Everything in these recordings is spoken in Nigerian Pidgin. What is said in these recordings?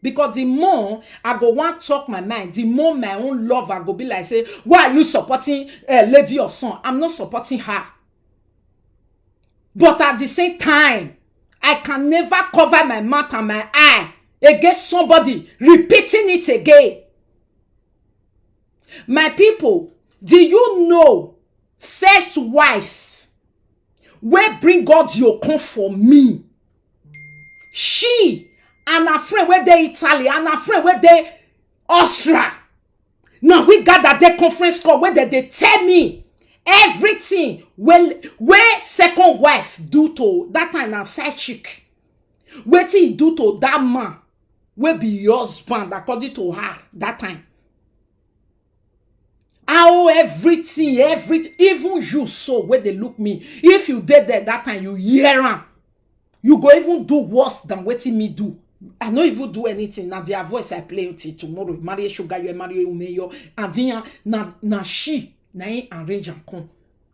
Because the more I go want talk my mind, the more my own love I go be like, say, why are you supporting lady or son? I'm not supporting her. But at the same time, I can never cover my mouth and my eye against somebody repeating it again. My people, do you know first wife will bring God your come for me? She and her friend where they Italy and her friend where they Austria. Now we got that their conference call where they tell me everything where second wife do to that time na side chick. Wetin he do to that man will be your husband according to her that time. How everything, even you so where they look me. If you did that time, you hear am. You go even do worse than wetin me do. I no even do anything. Now their voice I play until tomorrow. Marry sugar, you marry umeyo. And then na she na arrange and come.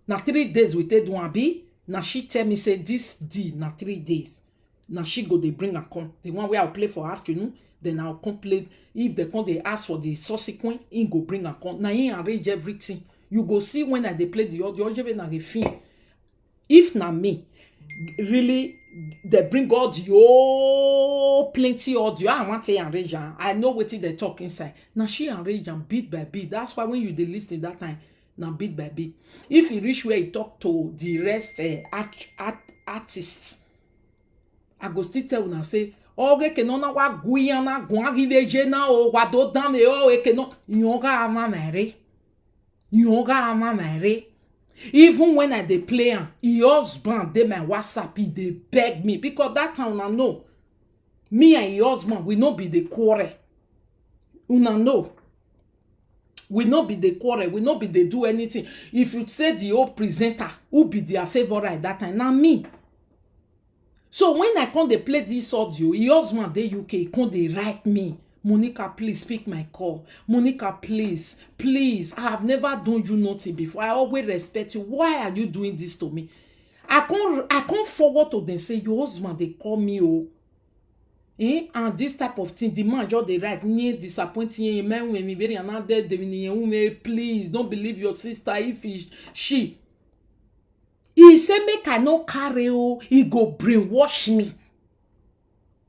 Na 3 days we take do abi. Na she tell me say this D na 3 days. Now she go they bring and come. The one where I'll play for afternoon, then I'll come play. If they come, they ask for the subsequent, he go bring and come. Now he arrange everything. You go see when they play the audio, na refin. If na me, really, they bring audio, plenty audio. I want to arrange. I know what they talk inside. Now she arrange and beat by beat. That's why when you dey listen that time, now beat by beat. If he reach where he talk to the rest artists, I go still tell una say, oge ke no na wa guyana gwa riveje na o wa do dan me o e ke no yonga ama mere. Yonga ama mere. Even when I dey play am, husband dey my WhatsApp, he dey beg me because that time una know me and husband we no be the quarrel. Una know. We no be the quarrel, we no be the do anything. If you say the old presenter who be their favorite that time, na me. So when I come they play this audio, your husband dey UK come they write me, Monica, please pick my call. Monica, please, I have never done you nothing before. I always respect you. Why are you doing this to me? I can't forward to them say your husband they call me and this type of thing. The man just they write me disappointing man when me very another please don't believe your sister if she. He say make I no carry he go brainwash me.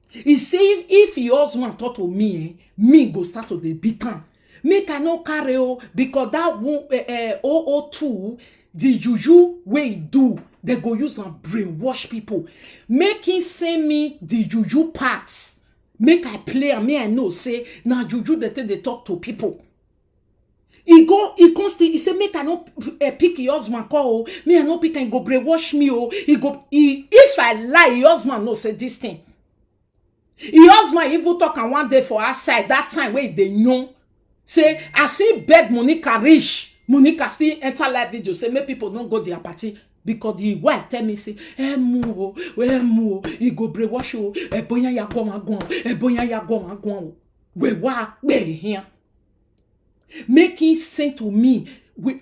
He say if your husband talk to me, me go start to the beat am. Make I no carry because that 002 the juju way he do, they go use and brainwash people. Make him send me the juju parts. Make I play and me I know say now juju they talk to people. He say make I no pick your husband call. Me I no pick and go brainwash me if I lie, your husband no say this thing. Your husband even talk and one day for outside that time where they know say I see beg Monica reach. Monica still enter live video say make people don't go their party because the wife tell me say mu he go brainwash you boya ya go we wa here. Make him say to me, you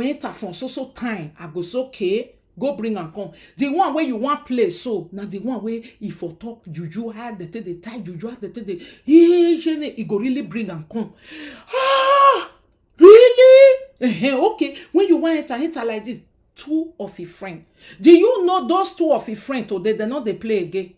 enter from so time. I go so okay, go bring and come. The one where you want play so now the one where if for talk juju had the tie juju had the he go really bring and come. Ah, really? Okay. When you want enter like this, 2 of your friend. Do you know those 2 of your friend today? They know they play again.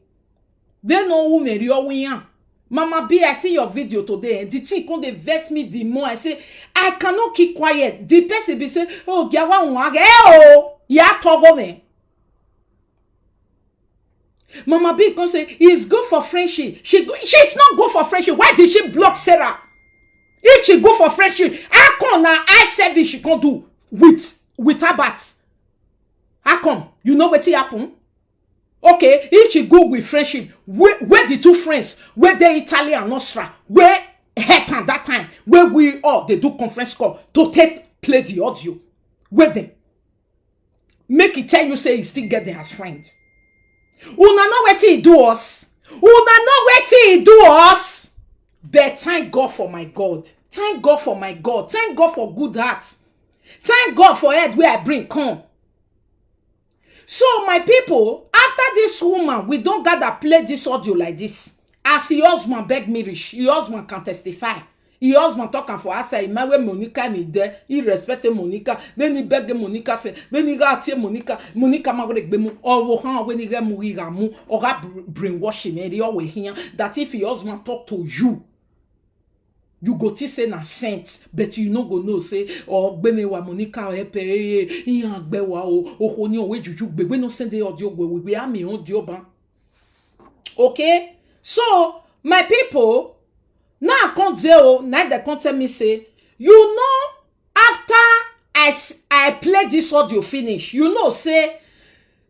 They know who marry or win. Mama B, I see your video today. The thing come they vex me the more. I say, I cannot keep quiet. The person be say, oh, Gawa Wage, ya togo me. Mama B can say, it's good for friendship. She's not good for friendship. Why did she block Sarah? If she go for friendship, how come now eye service she can do with her bat? How come? You know what happen? Okay, if she go with friendship, where the 2 friends, where they Italy and Austria, where happened that time, where we all they do conference call to play the audio, where they make it tell you say he still get there as friend. Una know what he do us. But thank God for my God. Thank God for my God. Thank God for good heart. Thank God for head where I bring come. So my people, after this woman, we don't gather play this audio like this. As your husband beg me rich, your husband can testify. Your husband talking for us, say, my way Monica me there, he respected Monica, then he begged Monica, say, when he got here Monica magre bemu, or when he got Murigamu, or brainwashing, and always here, that if your husband talk to you, you go to say na saint, but you no go know say or bemewa Monica epe bewa o honi o Juju we no send the audio we am me audio ban. Okay, so my people now I can't tell now they can't tell me say you know after I play this audio finish you know say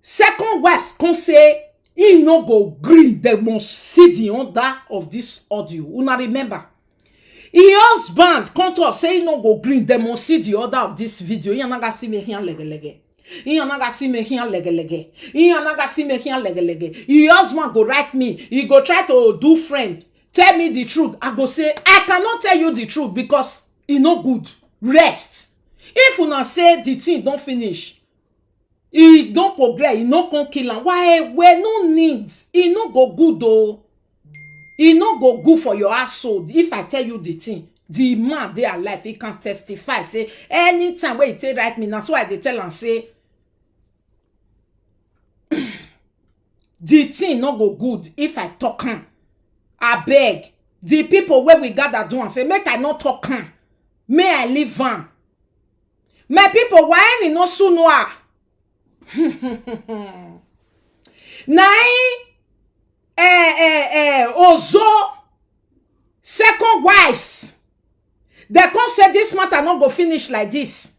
second West can say he no go gree they must see the order of this audio. Una remember. Your husband come to us say no go green. They must see the order of this video. You naga see me here lege. You naga see me here lege. You naga see me here lege. Your husband go write me. He go try to do friend. Tell me the truth. I go say I cannot tell you the truth because it no good. Rest. If una say the thing don't finish, it don't progress. It no can kill am. Why? We no need. It no go good though. It no go good for your household. If I tell you the thing, the man they alive, he can testify. Say anytime where he take write me, now so I dey tell and say the thing no go good if I talk him. I beg the people where we gather do and say make I not talk him. May I live on. My people, why me no so noir? Nine. Ozo second wife they can't say this matter not go finish like this.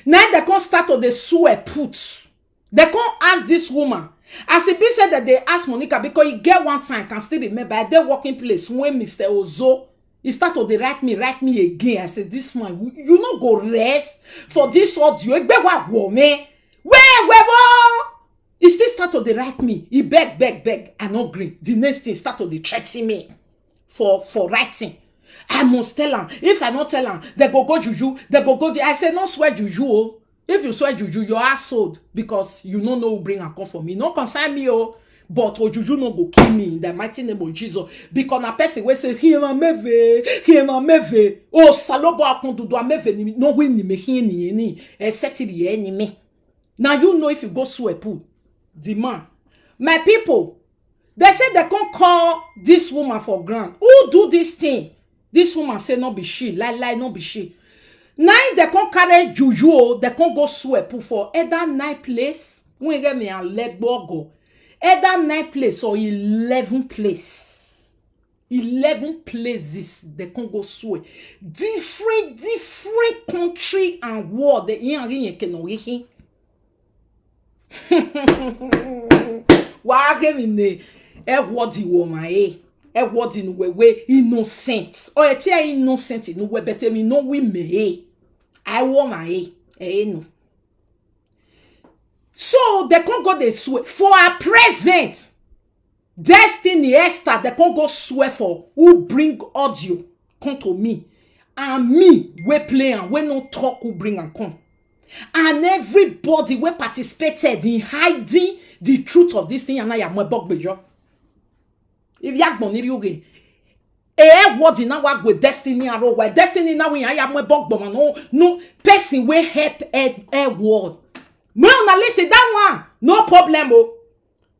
Now they can't start to the swear put. They can't ask this woman. As it be said that they ask Monica because you get one time can still remember at their working place when Mr. Ozo he start to write me again. I said this man you not go rest for this audio. Where he still start to write me. He beg. I no green. The next thing start to threaten me for writing. I must tell him. If I not tell him, they go Juju. They go there. I say no swear Juju. Oh. If you swear Juju, your ass sold because you no know who bring and come for me. No concern me. Oh, but Juju no go kill me in the mighty name of Jesus. Because a person will say he na meve. Oh salobo akondu do meve ni no win ni me ni except the enemy. Now you know if you go swear put. The man, my people, they say they can't call this woman for ground. Who do this thing? This woman say no be she, lie, no be she. Now they can't carry Juju, they can't go swear for either 9 place. When get me a leg go either 9 place or 11 place. 11 places they can't go swear. Different country and world. They ain't can why in the Hairworld woman Hairworld in we innocent or a tia innocent in we better me no we may I want my no. So they can't go the swear for a present Destiny Esther they can't go swear for who bring audio come to me and me we play and we no talk who bring and come. And everybody we participated in hiding the truth of this thing and I am my bug bejo. If you have money, you what in our with destiny and all where destiny now we am my bug no person will help Hairworld. Me on a list that one no problem. Oh,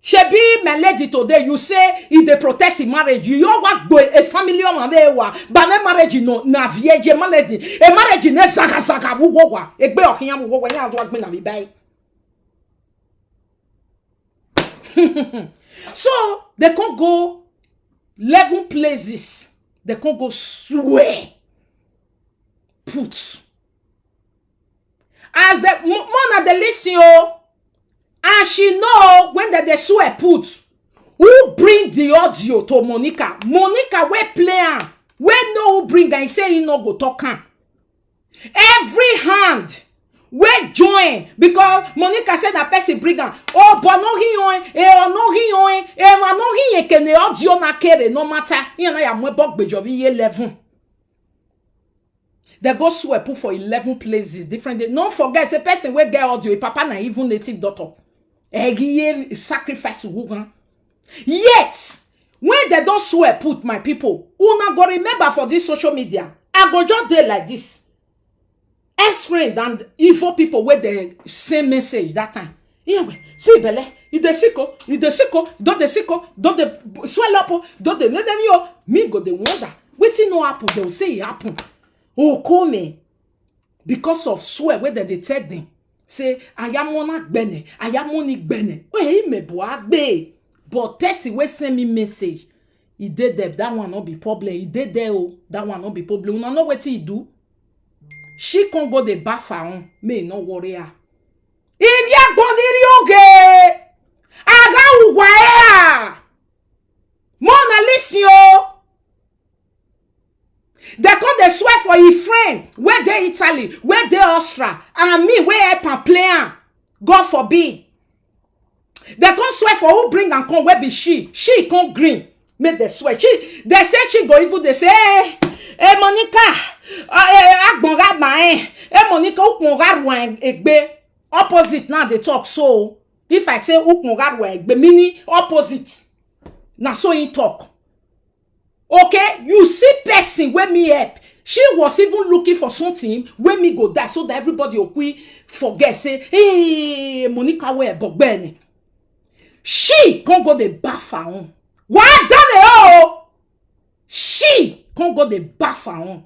Shebi my lady today you say if they protect in marriage you work boy a family on wa but marriage no na vieille malady a marriage ne saka wo wa egbe okian wo nya do agbe na me bai. So they can't go 11 places. They can't go swear put as the mona the listen oh. And she know when they swear put who bring the audio to Monica. Monica we play am. We know who bring and say you no go talk am. Every hand we join because Monica said that person bring am. Oh, but no he can the audio na kere no matter. You know ya mwe bok bejo bi 11. They go swear put for 11 places different. Don't forget the person we get audio. Papa na even native daughter. Egiye sacrifice wugan. Yet, when they don't swear put my people, una go remember for this social media, I go just there like this. Ex-friend and evil people with the same message that time. Yeah, see belle, it the sicko, don't the swell up, don't the let them yo. Me go the wonder. Wetin no happen, they'll say it happen. Oh, call me. Because of swear where they tell them. Say, I am one bene, I am only bene. Wait, me boy, be. But person will send me message. He did that one not be problem. He did there, oh, that one not be problem. You know what he do? She can't go the bath on. Me no worry. If ya bondiri oge, aga uwaya. Mona listen yo. They come they swear for your friend. Where they Italy, where they Austria, and me where help and play. God forbid. They come swear for who bring and come where be she. She can't green. Make the swear. They say she go evil. They say, hey Monica, agbonga ma Monica ukonga ruan egbe. Opposite now they talk so. If I say ukonga ruan egbe, meaning opposite. Now so in talk. Okay, you see person when me help. She was even looking for something when me go die so that everybody will forget. Say, hey, Monica where bogbene. She can't go the bath on. Why done it all? She can't go the bath on.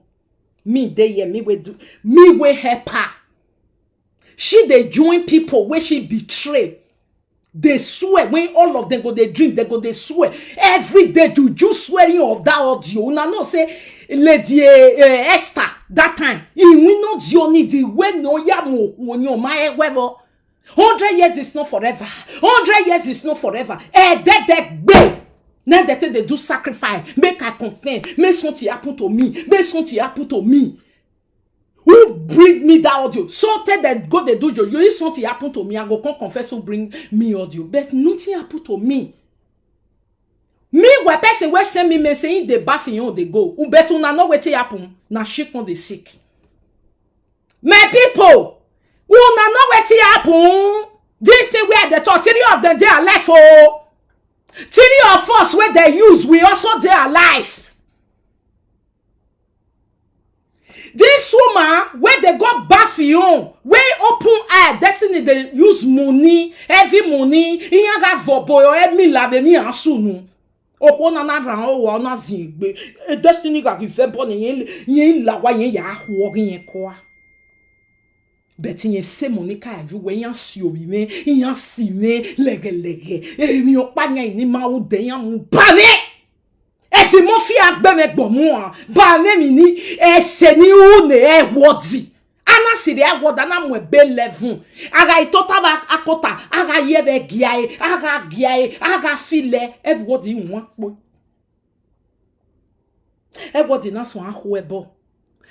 Me they yeah, me we help her. She they join people where she betray. They swear when all of them go they drink, they go they swear every day. Juju swearing of that audio. Una no say Lady Esther that time. You will not journey the way no yamo when your my weather. 100 years is not forever. 100 years is not forever. That babe. Now that they do sacrifice, make I confirm. Make something happen to me. Make something happen to me. Who bring me that audio? So tell that go they do you. If something happen to me, I go come confess who bring me audio. But nothing happen to me. Me where person will send me message they bath in they go. Who bet una know what happen? Na shit on the sick. My people, una know what happen? This thing where they talk 3 of them they are alive. Oh, 3 of us where they use we also they are alive. This woman, where they got bathroom, where open eye, destiny they use money, heavy money, in got for boy or me lave me asunu. Open another or na zigbe. Destiny got give them on yen la wa yen ya walking yen kwa. Bet in se Monica you when yan siovi me, yan si me, lege. E mi opanya ni ma u de yan bane. Eti mo fi agbe me gbo mu an ba me mi ni ese ni u ne e wodi ana siri awoda na mo be 11 aga itota ba akota aga ye be giae aga file everybody won po everybody na so ahwebo.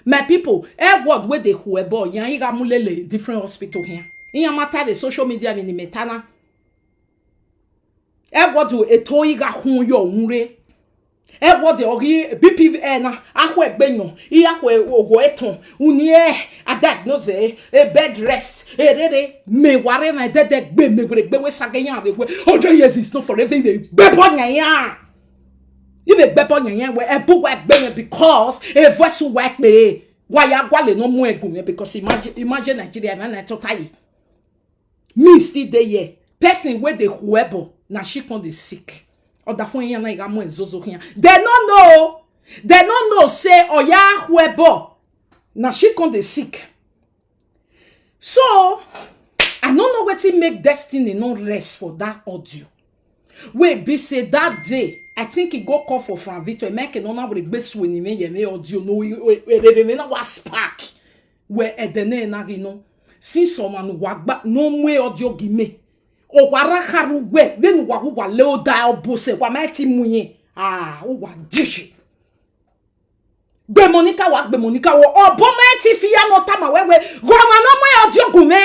My people, everybody where they whoebo yan iga mulele different hospital here yan matter the social media ni metana everybody eto iga hun yo unre. Everybody ogi BPV na ahwe gbenyo I ahwe ogo eton unie a diagnose a bed rest rere me ware my dead gbe me gbe we sagenya we 100 years is not for everything they gbe ya if e gbe ya we e bu wa gbe because e voice work me why ya gwale no mu egun because imagine Nigeria na total me still dey here person where they whoever na she con dey sick. Or the phone yana iga mo enzozo here. They don't know. They don't know. Say oya huebo. Na she con dey sick. So I don't know what it make destiny no rest for that audio. Wait, be say that day. I think he go call for Frank Victor. Make no na with best when he me audio no we na was spark. Where edene na you since someone wagba no more audio give me. O wara haru we benu wa Loadooh obose wa mati munye o wa dishi gbe Monica wo obo mati fi ya no tama wewe go ma no mo odiogun me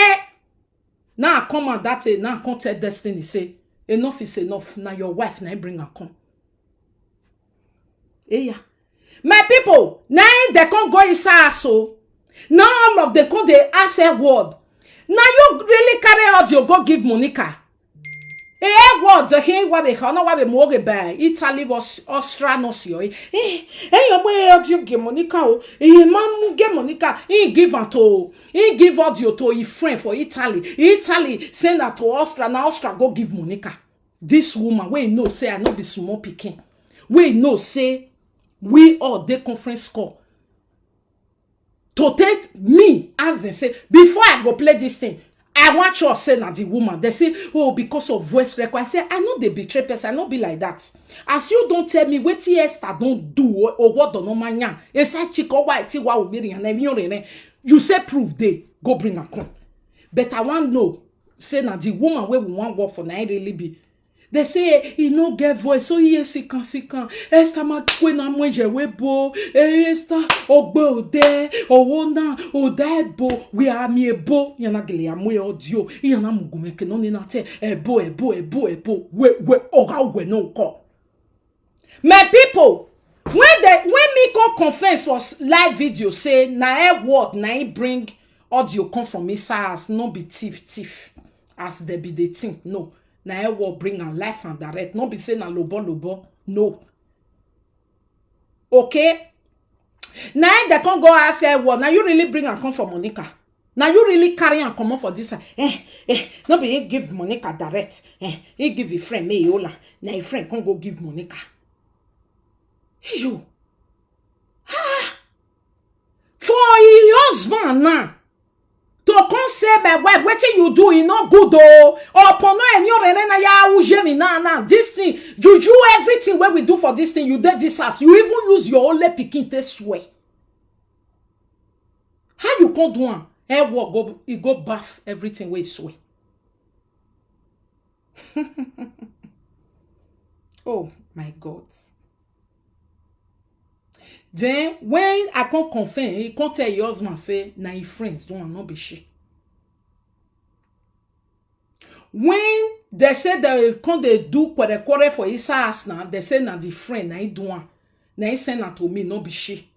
na come on that na come tell destiny say enough is enough na your wife na bring her come yeah my people na they can't go inside so now all of them come they ask Hairworld. Now you really carry audio go give Monica. What the he wa be hono wa be mo ge ba Italy was Austria no si o. Your boy you give Monica o. Man get Monica. He give her to. He give audio to his friend for Italy. Italy send her to Austria. Now Austria go give Monica. This woman we know say I no be small pikin. We know say we all dey conference call to take me as they say before I go play this thing. I want you to say na the woman. They say, oh, because of voice record. I say, I know they betray person. I not be like that. As you don't tell me what Esther don't do or what don't know man. It's like chico white wa ubiri and you say proof they go bring a come. But I want know say na the woman where we want work for na really be. They say he no get voice, so he is sick. Esther ma kwe na mwenje webo. Esther ogbe ode, owona odebo. We are mi ebo. Yana gele ya mwe audio. Yana mugumeke no ni nate ebo. We oga we no ko. My people, when me come confess was live video say na Hairworld na he bring audio come from his house, no be thief as they be the thing. No. Na Hairworld bring a life and direct. No be say na lobo. No. Okay? Now they can't go ask Hairworld. Now you really bring and come for Monica. Now you really carry and come on for this. No be he give Monica direct. He give a friend me yola. Now a friend can't go give Monica. You. For your husband now. To come say my wife, wetin you do is not good oh. Upon no any other na ya uje me na. This thing, Juju, everything where we do for this thing, you did this house. You even use your only pikin to swear. How you can't do one? Hairworld go, he go bath everything where he swear. Oh my God. Then when I can't confirm, he can't tell your husband say, na his friends don't not be she. When they say they can't they do quarter for his house now, they say na the friend na he do one. Na he send her to me, not be she.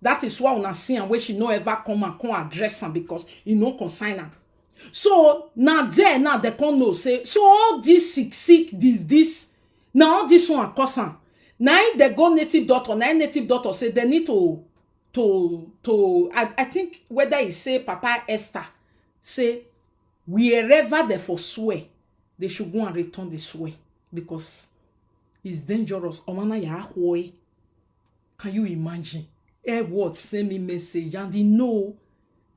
That is why when I see her where she no ever come and come address her because he no consign her. So now they can't know say so all this sick this now all this one cause her. Now they go native doctor. Now native doctor say they need to I think whether he say Papa Esther say wherever they for swear they should go and return the swear because it's dangerous. Omana ya hoy. Can you imagine? Hairworld send me message and they know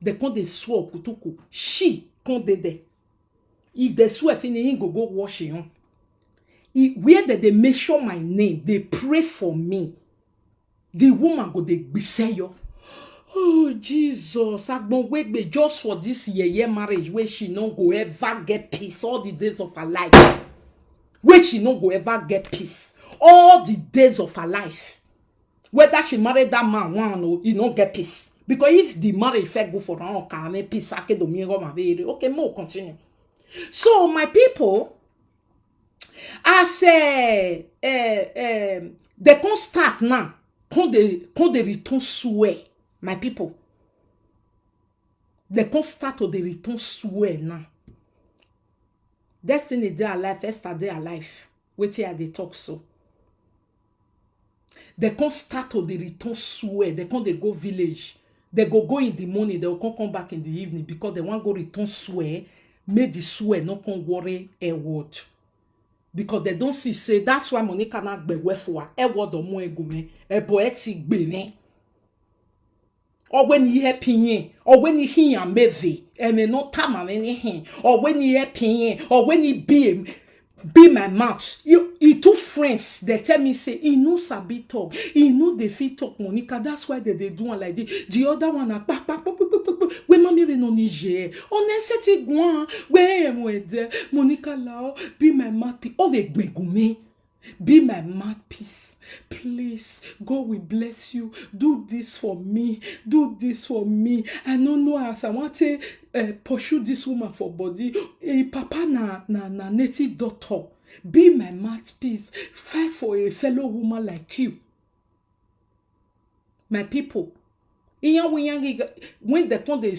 they can't they swear kutuku. She can't they there. If they swear finish go wash it on. Where they measure my name, they pray for me. The woman go they say yo. Oh Jesus, Agbon wait just for this year marriage where she no go ever get peace all the days of her life. Where she no go ever get peace all the days of her life. Whether she married that man one or you don't get peace. Because if the marriage fair go for an okay, peace okay, more continue. So my people. As they can't start now, can't they return swear, my people. They can't start to the return swear now. Destiny they alive, Esther they alive. Wait here they talk so. They can't start to the return swear. They can't they go village. They go in the morning. They will come back in the evening because they want go return swear. Make the swear not come worry Hairworld. Because they don't see say that's why Monica not be for Hairworld or more egume a poetic bene. Or when you hear pinye, or when you hear meve, and may not come on anything, or when you hear pinye, or when you be my mouth. You two friends they tell me say he no sabi talk, he no dey fit talk Monica. That's why they do one like this. The other one are we mami we no Niger. On a seti gwan we mwede Monica lao be my mouthpiece. Oh we gbegume. Be my mouthpiece. Please, God will bless you. Do this for me. Do this for me. I don't know as I want to pursue this woman for body. Papa na native doctor. Be my mouthpiece. Fight for a fellow woman like you. My people. When they come the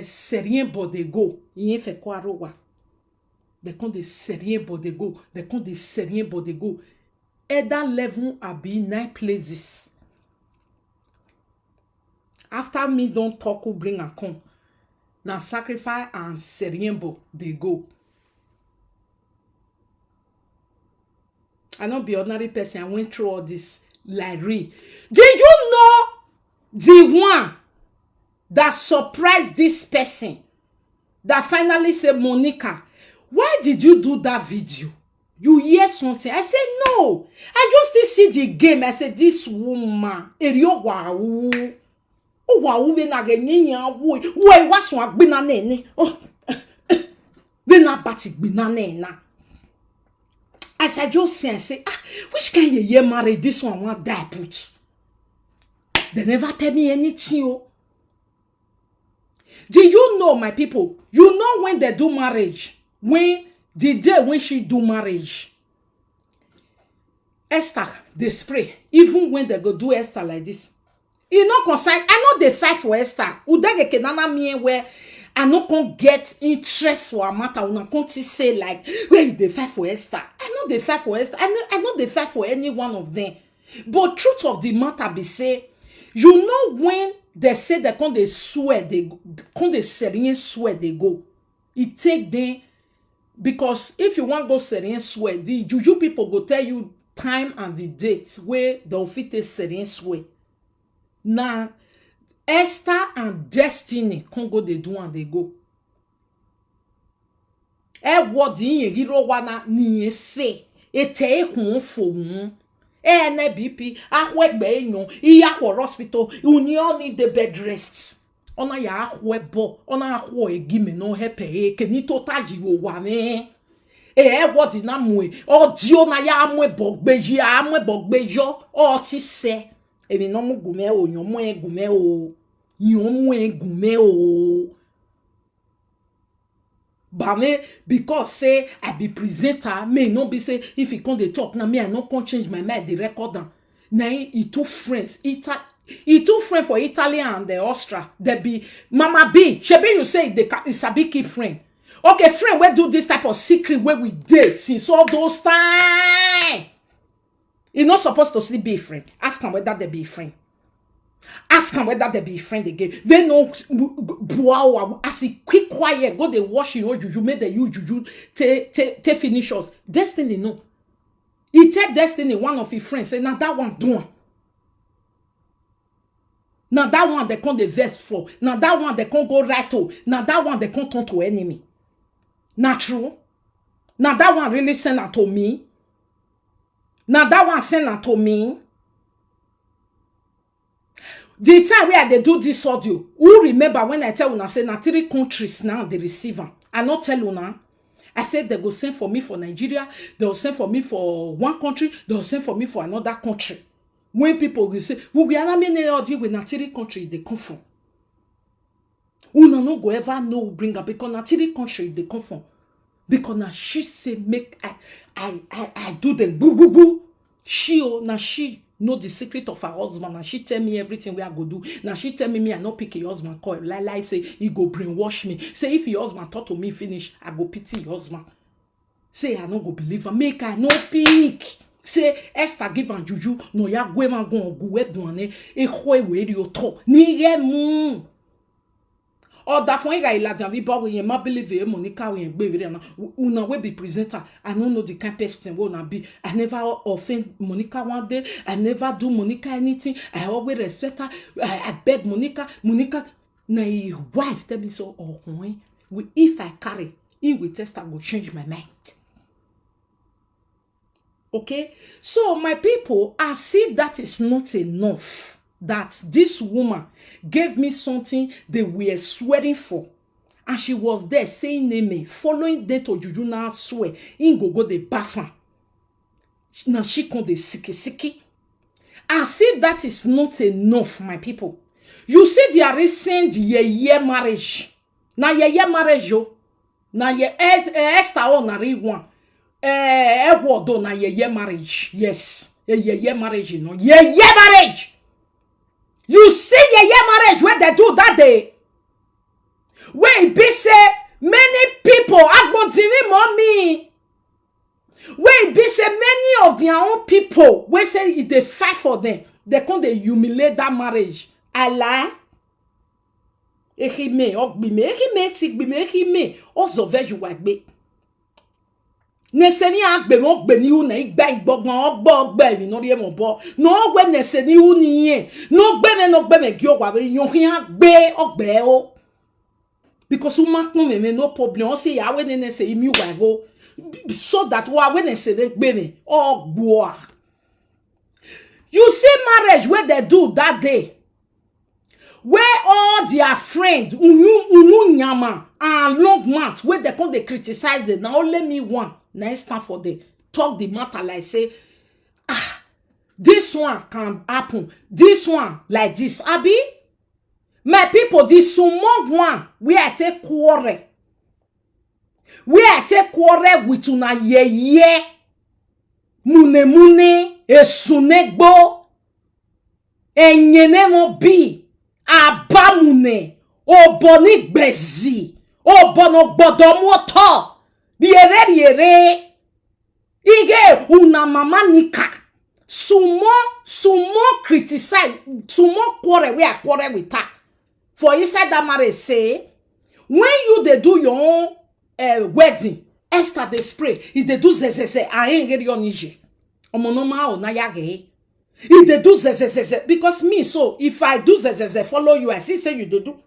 Syrian body go, il fait quoi rowa. They come the serien but they go. They come the serien but they go. Either 11 or be 9 places. After me don't talk who bring and come. Now sacrifice and serien but they go. I not be ordinary person. I went through all this. Larry. Did you know the one that surprised this person? That finally said, Monica, why did you do that video? You hear something? I said, no. I just did see the game. I said, this woman. Erio wow. Oh, wow. We na genya. Why was one binane? Oh, we na batik binane. As I just say, which kind of year married this one want die put? They never tell me anything. Oh. Did you know, my people? You know when they do marriage? When the day when she do marriage, Esther, they spray. Even when they go do Esther like this. You know, concern. I know they fight for Esther. Udege kenana me where I no can't get interest for a matter. I can't say like, where they fight for Esther. I know they fight for Esther. I know they fight for any one of them. But truth of the matter be say, you know when they say they can't they swear they go, can't they serene swear they go. It take them because if you want go serene swear, the Juju people go tell you time and the date where they'll fit a serene swear. Now, Esther and Destiny can't go they do and they go. What the hero wana ni fe ete hun fo ne BP ahwegbe yon iya ko hospital union need the bed rest ona ya ahwebo ona ahwo egime no hepe keni totaji wo wa me what na mwe odio na ya amwebogbeji amwebogbejo o ti se emi no mu gume o yon mu egume o yon mu egume o Bame, because say I be presenter, may not be say if he come they talk now me I no can change my mind the record down. Now he two friends, he two friends for Italian and the Austria. They be Mama B. Shebi you say it's a big key friend. Okay, friend, we do this type of secret where we did since all those time. You're not supposed to still be a friend. Ask them whether they be a friend. Ask them whether they be a friend again. They know wow, as he quick quiet, go they wash your Juju, make the you Juju te finish us. Destiny no. He take Destiny one of his friends, say now that one do. Now that one they can't the vest for. Now that one they can't go right to. Now that one they can't turn to enemy. Not true. Now that one really send her to me. Now that one send her to me. The time where they do this audio, who remember when I tell una say na 3 countries now they receive am. I not tell una. I said they go send for me for Nigeria, they will send for me for one country, they will send for me for another country. When people will say, we are not many audio with na 3 countries they come from. Una no go ever know bring up because na 3 countries they come from. Because na she say make I do them boo boo boo. She na she know the secret of her husband and she tell me everything we are go do. Now she tell me I no pick your husband call. Like say he go brainwash me. Say if your husband talk to me finish, I go pity your husband. Say I no go believe her. Make I no pick. Say Esther give and Juju no ya go man go we duane e khoe we ri o to. Ni ye mu. Or that for you la janvi ba we ma believe Monica we gbe we na una we be presenter. I don't know the kind of person we na be. I never offend Monica one day. I never do Monica anything. I always respect her. I beg Monica na his wife tell me so if I carry in with test I go change my mind. Okay? So my people, as if that is not enough. That this woman gave me something they were swearing for. And she was there saying name, following them to Juju now swear. In go the bathroom. Now she come the siki. As if that is not enough, my people. You see they are recent year marriage. Now year marriage yo. Now ye Esther on na one. Hairworld na year marriage. Yes. Year marriage, you know. Year marriage. You see your marriage where they do that day. Where it be say Many people, agbondiri mommy. Wait, be say many of their own people, we say if they fight for them, they come they humiliate that marriage. Allah. Ehime, ogbime, ehime, tigbime, ehime, ozoveju wagbe. Neseni agbe mo gbe ni una igba igbogbon ogbe mi no ri e mo bo. No gbe neseni uni yen. No gbe me gi ogwa we yon hin agbe ogbe o. Because you mark me no problem. O say ya we ne say imi wa go. So that wa we ne say gbe me ogbo. You see marriage where they do that day. Where all their friends, unu nyama, and long months, where they come they criticize them. Now only me one. Next time for them. Talk the matter like say, this one can happen. This one like this. Abi? My people, this sumo one, where I take quarrel. Where I take quarrel with una ye. Mune, esunegbo, enyene mo bi. Abamune oboni gbezi obono gbodo moto biere ige una mama nika sumo criticize sumo quarrel we are quarrel with her for inside that marriage say when you they do your own wedding Esther they spray if they do zezeze I ain't get your nije omonoma o na yage. If they do zezeze, because me, so if I do zezeze, follow you, I see say you do.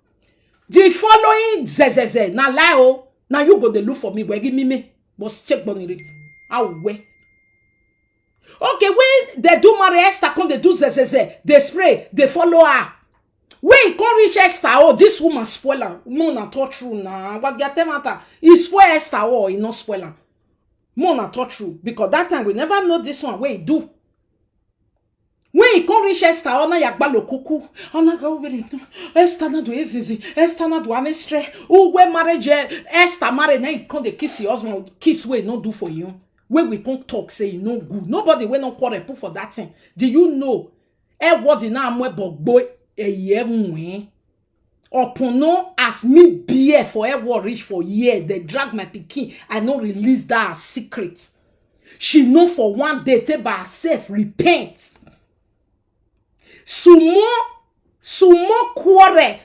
The following zezeze, na lie now you go they look for me, where give me, but check boniri. How we? Okay, when they do marry Esther, come they do zezeze, they spray, they follow her. When come reach Esther, oh, this woman spoiler. No, na talk true na. What get matter? He spoil Esther, oh, he no spoiler. More na talk true, because that time we never know this one, where he do. When he come reach Esther, ona yagba lo kuku. Ona go over Esther na do ezizi. Esther na do amestre. Who we marriage Esther marry na he come dey kiss your husband. Kiss wey no do for you. When we come talk say you no good. Nobody wey no quarrel put for that thing. Do you know? What na amwe bogbo eye nwe. Opono as me beer for Hairworld reach for years. They drag my pikin. I no release that secret. She know for one day take by herself repent. Sumo quarrel,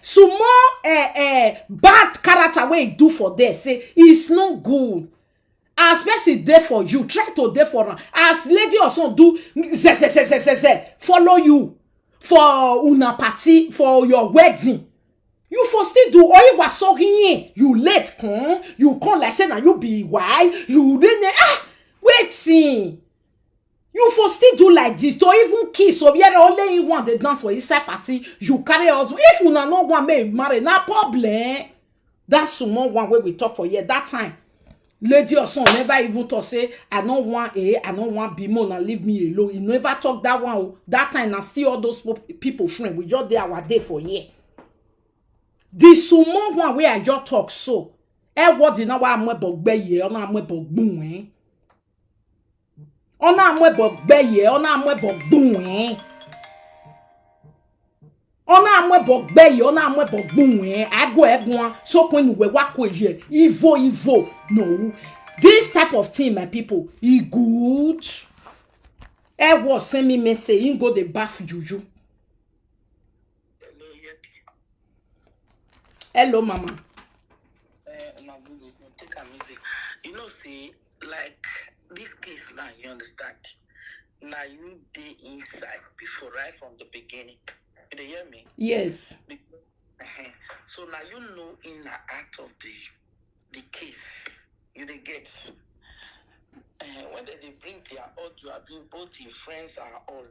bad character way do for there. Say it's not good. As person there for you, try to there for her. As lady also do follow you for una party for your wedding. You for still do all you was so here. You late come, you come like say now you be wife. You then Wetin. You for still do like this, to even kiss, or yet only you want the dance for inside party, you carry us. If you no want me marry, no problem. That's small one way we talk for here. That time, lady or son never even talk say, I don't want I don't want be more, and leave me alone. You never talk that one. That time, I see all those people friend. We just there our day for here. The small one way I just talk so. What you know why I'm about be or I'm about boom, Ona amwebo gbeye, ona amwebo gbun Ona amwebo gbeye, ona amwebo gbun Ago egun so when we wa ko je. Ivo. No. This type of thing, my people, e good. Was send me message, you go the bath Juju. Hello, mama. Take a music. You know, see, like this case now, you understand? Now you dey inside before right from the beginning. You hear me? Yes. So now you know in the act of the case, you dey get. When they bring their audio, both your friends and all.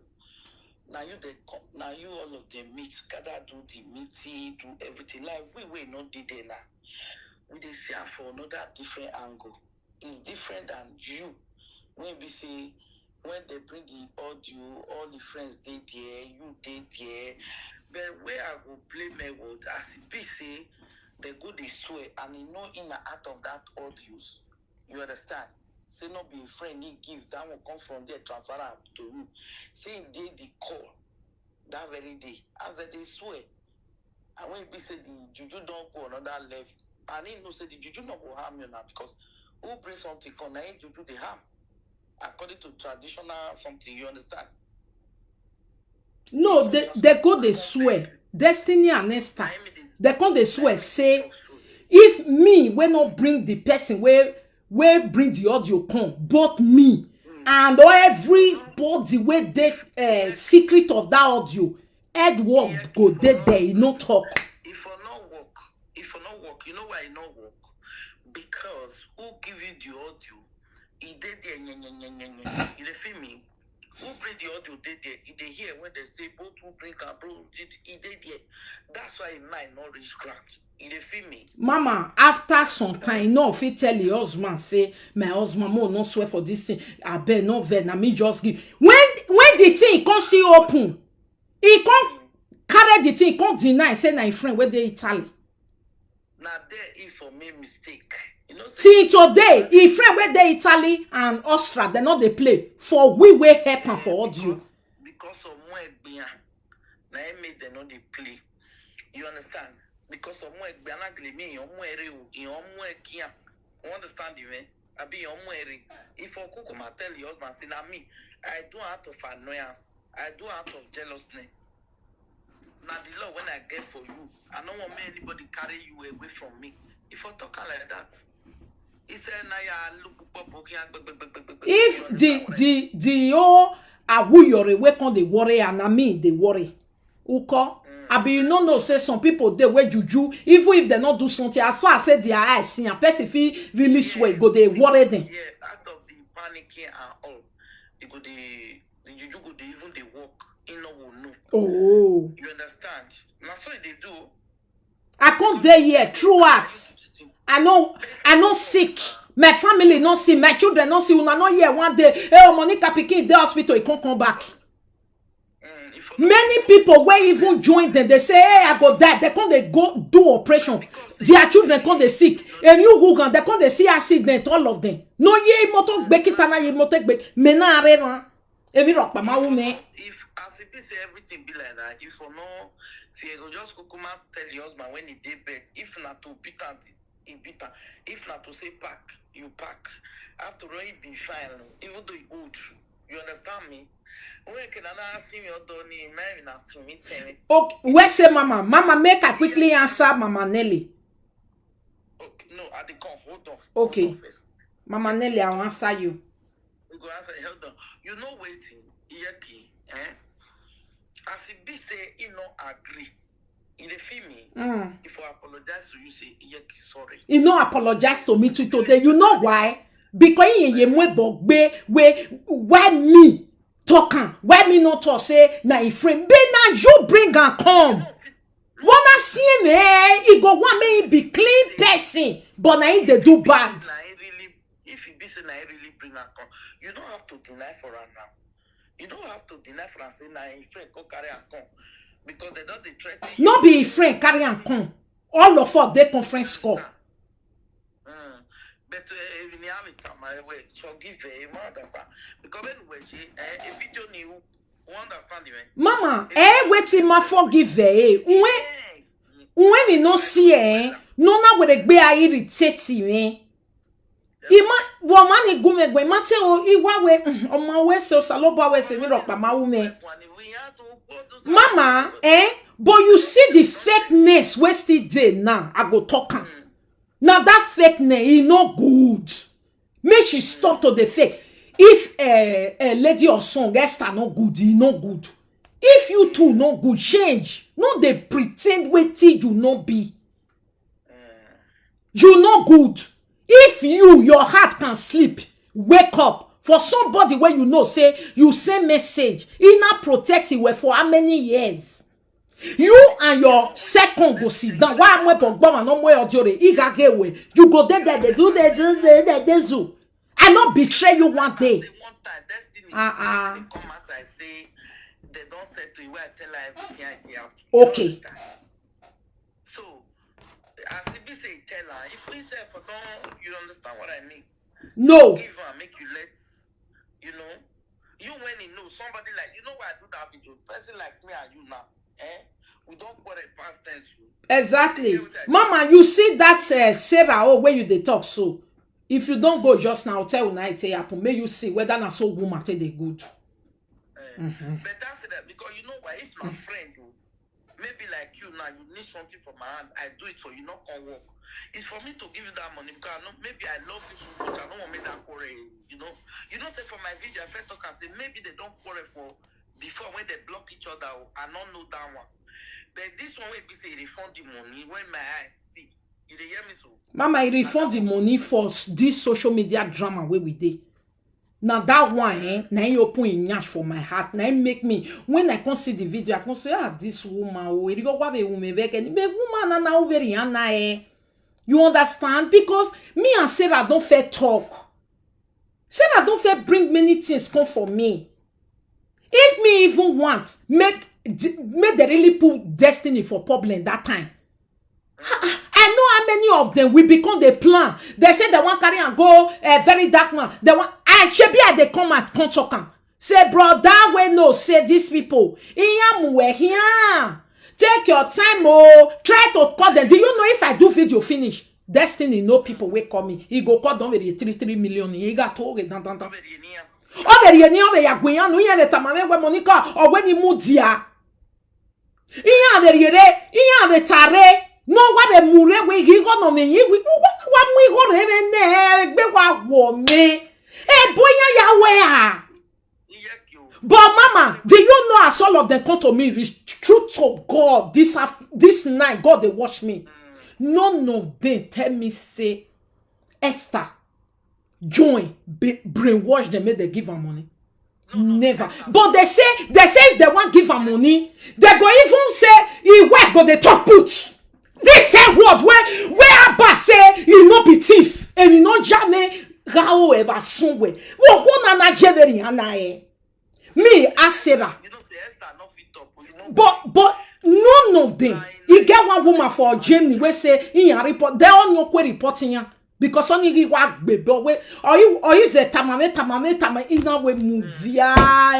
Now you they come. Now you all of them meet together, do the meeting, do everything. Like we not did there now. We dey see for another different angle. It's different than you. When we say when they bring the audio, all the friends they there, you they there. But where I go blame Hairworld, as it be say they go they swear and you know in the act of that audios. You understand? Say not be a friend, he give that will come from there, transfer to you. Say they the call that very day. As they swear. And when we say the Juju don't go another left, And he knows say the juju not go harm you now because who bring something come, now juju they harm. According to traditional something, you understand? No, they go they swear. Destiny and Esther. They come they swear say if me will not bring the person where bring the audio come, both me and everybody where they secret of that audio, Edward go there, he no talk. If you not work, you know why you not work? Because who give you the audio? He did there, you feel me? Who bring the audio did there? They hear when they say both who bring and bro he did there. That's why it might not reach grant. You feel me? Mama, after some time, no, if he tell your husband, say, my husband mo no swear for this thing. I bet no ven, na me just give. When the thing can't see open, he can't carry the thing, he can't deny, say na friend where they Italy. Now there if for me mistake. You know, see today, if friend where they Italy and Austria, they not they play. For we will happen for audio. Because of more being na made they not they play. You understand? Because of more being me, you understand even? I be if I cook tell your husband, say na me, I do out of annoyance, I do out of jealousness. Now the law when I get for you, I don't want anybody carry you away from me. If I talk like that, he said, if the awu yore we con dey worry and na me dey worry. Uko, I be you know say some people they wear juju even if they not do something as far as say their eyes see and person feel really swear go they worry them. Yeah, out of the panicking and all, they go the juju go they even they walk in no will know. Oh, you understand? Now so they do. I can't there here throughout. I know sick. My family not see, my children not see. Una not here one day. Hey, Monica pikin in the hospital, he can't come back. Many people where even join them, they say, hey, I go die. They can't they go do operation. Their children can't they sick. And you who can they can't they see accident, all of them. No ye moto bekitana ye moto bek. Mena areva. Evi rock pa woman. If as if say everything be like that, if you know, if you go just go come tell your husband when he did bed, if not to beat he beat her. If not to say pack, you pack. After all, it be fine, even though you old. You understand me? When can I see me or don't even see me tell me? Okay, where say mama? Mama, make her quickly answer Mama Nelly. Okay, no, I dey come. Hold on. Okay. Hold on first. Mama Nelly, I'll answer you. We go answer. Hold on. You know waiting. Iyeki, as it be say, you know agree. You dey feel me? If I apologize to you, say Iyeki sorry. You no apologize to me today. You know why? Because ye why me talking? Why me not talk say na a friend? Be na you bring and come. Wanna see me? He go want me be clean person, but na he dey do bad. If he be say na he really bring and come, you don't have to deny for her now. You don't have to deny for her say na a friend go carry and come. Because they don't they threaten you. No be a friend carry and come. All of us they conference call. But if you have it, my way, so give you understand. Because when if you don't know, understand you. Mama, Wetin ma forgive when you no see no na we dey gbe irritate me. Ima woman ni gume gbe ma te o iwa we omo we so saloba we se mi ro pa ma woman. Mama, but you see the fakeness we still dey now. I go talk am. Now that fakeness is no good. Make she stop to the fake. If a lady or son Esther no good, he no good. If you two no good, change. No they pretend wetin you no be. You no good. If your heart can sleep, wake up. For somebody where you know say you send message, he not protect you for how many years? You and your second go sit down. Why am I pogba no more audio? You go there, they do this. I not betray you one day. One time, destiny. They come as I say, they don't say to you where I tell her everything I tell. Okay. So, as if you say tell her, if we say for don't, you understand what I mean? No. Give her, make you you know, you when you know somebody like, you know why I do that video? Person like me and you now. We don't quarrel past tense. Exactly. Mama, you see that Sarah where you they talk so. If you don't go just now, tell night happen. May you see whether na so woman they good. But that's that because you know why if my friend maybe like you now you need something from my hand, I do it for you, not can work. It's for me to give you that money because I know maybe I love you so much. I don't want to make that quarrel. You know, say for my video, I first talk and say maybe they don't quarrel for before when they block each other. I don't know that one. But this one will be say refund the money when my eyes see. You dey hear me so? Mama, I refund the money for this social media drama where we did. Now that one, now you open in yash for my heart. Now make me when I can see the video, I can say, this woman, we go what a woman back and be woman and now very You understand? Because me and Sarah don't fair talk. Sarah don't fair bring many things come for me. If me even want make they really put destiny for problem that time. I know how many of them will become the plan. They say they want carry and go very dark man. They want I should be at the come and come talk. Say bro, that way no say these people. Here. Take your time, try to call them. Do you know if I do video finish? Destiny no people will call me. He go call them with 3 million. He got told it. Over here, over ya gwinya no ya tamame we Monica or when you mudia. Iya be tare. No wa be mure we he go no me we wa mu go re ne gbe wa wo me. Boya ya we ah. But mama, do you know as all of them come to me reach truth to God this night God they watch me. None of them tell me say Esther join brainwash them make they give her money. Never. But they say if they want give her money, they go even say he work go they talk put. This same word where Abba say he no be thief and he no jamais rao ever somewhere. Wo na jeveri anae. Me as Sarah. You know say Esther no fit up. But none of them. He get one woman for Germany where say in report they all know where reporting ya. Because only he work baby or you say tamame is not we mudia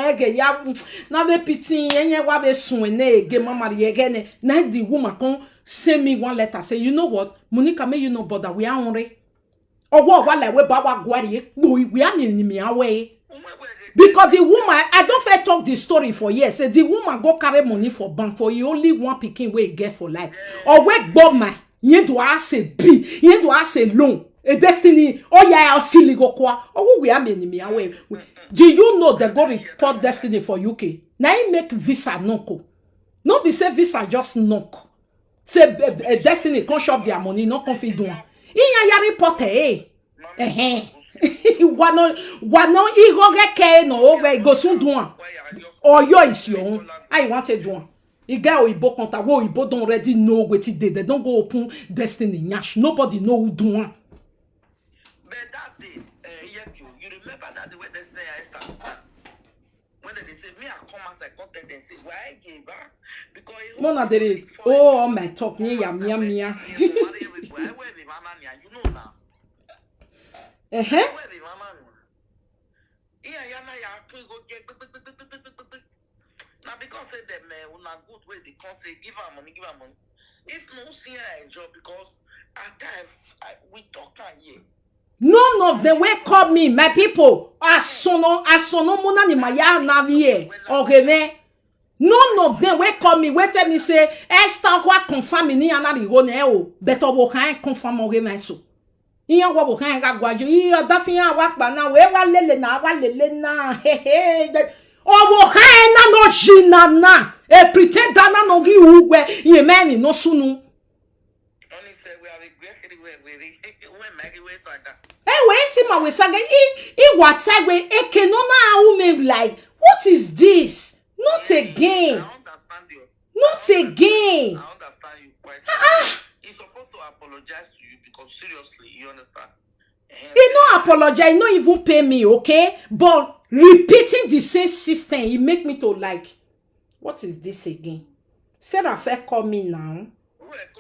ege ya na be piti enye wa be sun ne ege mama ege ne na the woman come send me one letter say you know what Monica may you know bother we are only owo wa like we ba wa gwari we are me away because the woman I don't fair talk the story for years say the woman go carry money for bank for you only one pikin we get for life or we bob my you do ask a B you do ask a loan a destiny oh yeah I feel go kwa oh we are me away. Do you know they go report destiny for UK now he make visa no be say visa just knock say destiny can't shop their money no confid do ya report Wano igo geke no we go soon do or your is your own I wanted do you get Oyibo contact wo Oyibo don't already know wetin dey they don't go open destiny nyash nobody know who do one. But that day you remember that the way destiny start when they say me I come as I contact them say why I gave her because Mona dey oh my talk me ya mia you know now. Now because say them una good way they can't say give her money. If no see her enjoy because at times we talk here. None of them will call me my people asono muna ni maya navie okay. None of them will call me wait tell me say Esther what confirm ni anari go ne o better wo kan confirm o me so. Iyan wo kan ga gwaju iya da fi an wa pa na we wa lele na owo kan na no jina na e pretend na no gi ugwe ye meni no sunu only say we are regret when Maggie waits like that. Wait ma we saga I watagwe eke no na u me like what is this not again I understand you. Not again I understand you quite. He's supposed to apologize to you because seriously, you understand? He no apologize, no even pay me, okay? But repeating the same system, he make me to like, what is this again? Sarah fair call me now.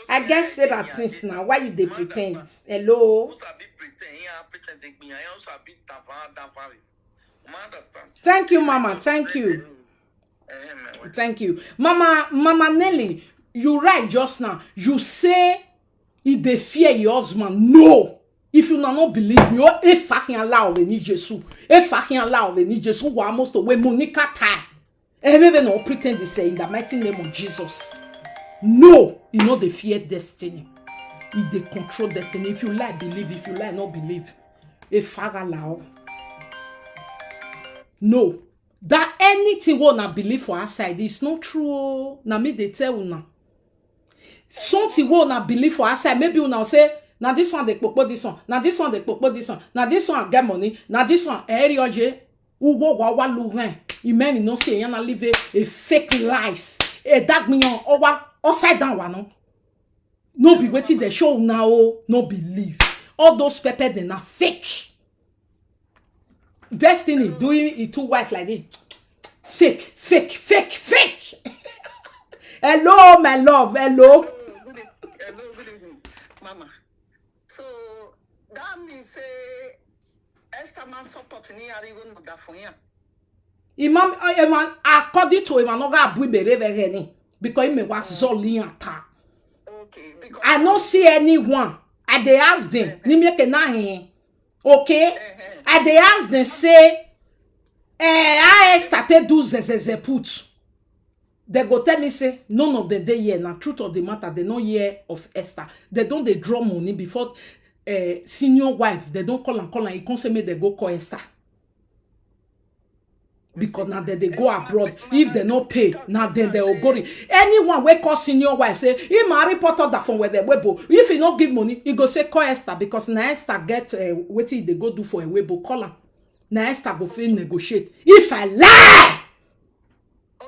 I guess Sarah things now. Why you they pretend? Hello? Thank you, Mama. Thank you. Thank you. Mama Nelly, you right just now. You say he dey fear your husband. No. If you not believe me, if fucking allow we need Jesus. If fucking allow we need Jesus, we almost away Monica tie. And even no pretend to say in the mighty name of Jesus. No, he not the fear destiny. He dey control destiny. If you like, believe. If you like, not believe. If fuck allow. No. That anything we not believe for our side is not true. Now me they tell you now. Something we not believe for our side. Maybe you now say, now this one they popo this one. Now this one they popo this one. Now this one get money. Now this one erioje. Uwo wawa luren. You may not say you live a fake life. A dark million over upside down one. No be waiting the show now. No believe. All those pepper they are fake. Destiny doing it to wife like this. Fake. Hello, my love. Hello. Good evening, Mama. So that means say Esther man support ni ari go no da for yan. Imam according to him, I'm not gonna be because he was zolling attack. Okay, because I don't see anyone. I they ask them, okay? I they ask them say, I started do ze put. They go tell me say none of them they hear. Now truth of the matter, they don't hear of Esther. They don't they draw money before senior wife. They don't call and he can't say me they go call Esther. Because now they go abroad. If they no pay, now then they will go. Anyone we call senior wife say, he marry porter that from where they webo. If he not give money, he go say call Esther because now Esther get wetin they go do for a webo call am. Now Esther go fit negotiate. If I lie.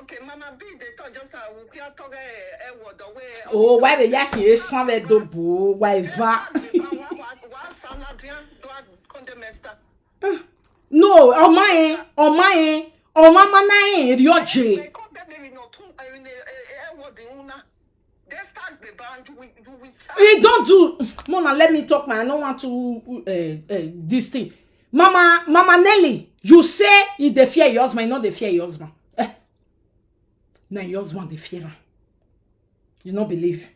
okay, Mama B, they thought just we can't talk a word away. Oh, why the yak is some of the boo? Why va? No, on my mama na rioje. He don't do. Mona, let me talk, man. I don't want to this thing. Mama Nelly, you say he dey fear your husband, not dey fear your husband. Now your husband dey fear him. You not believe.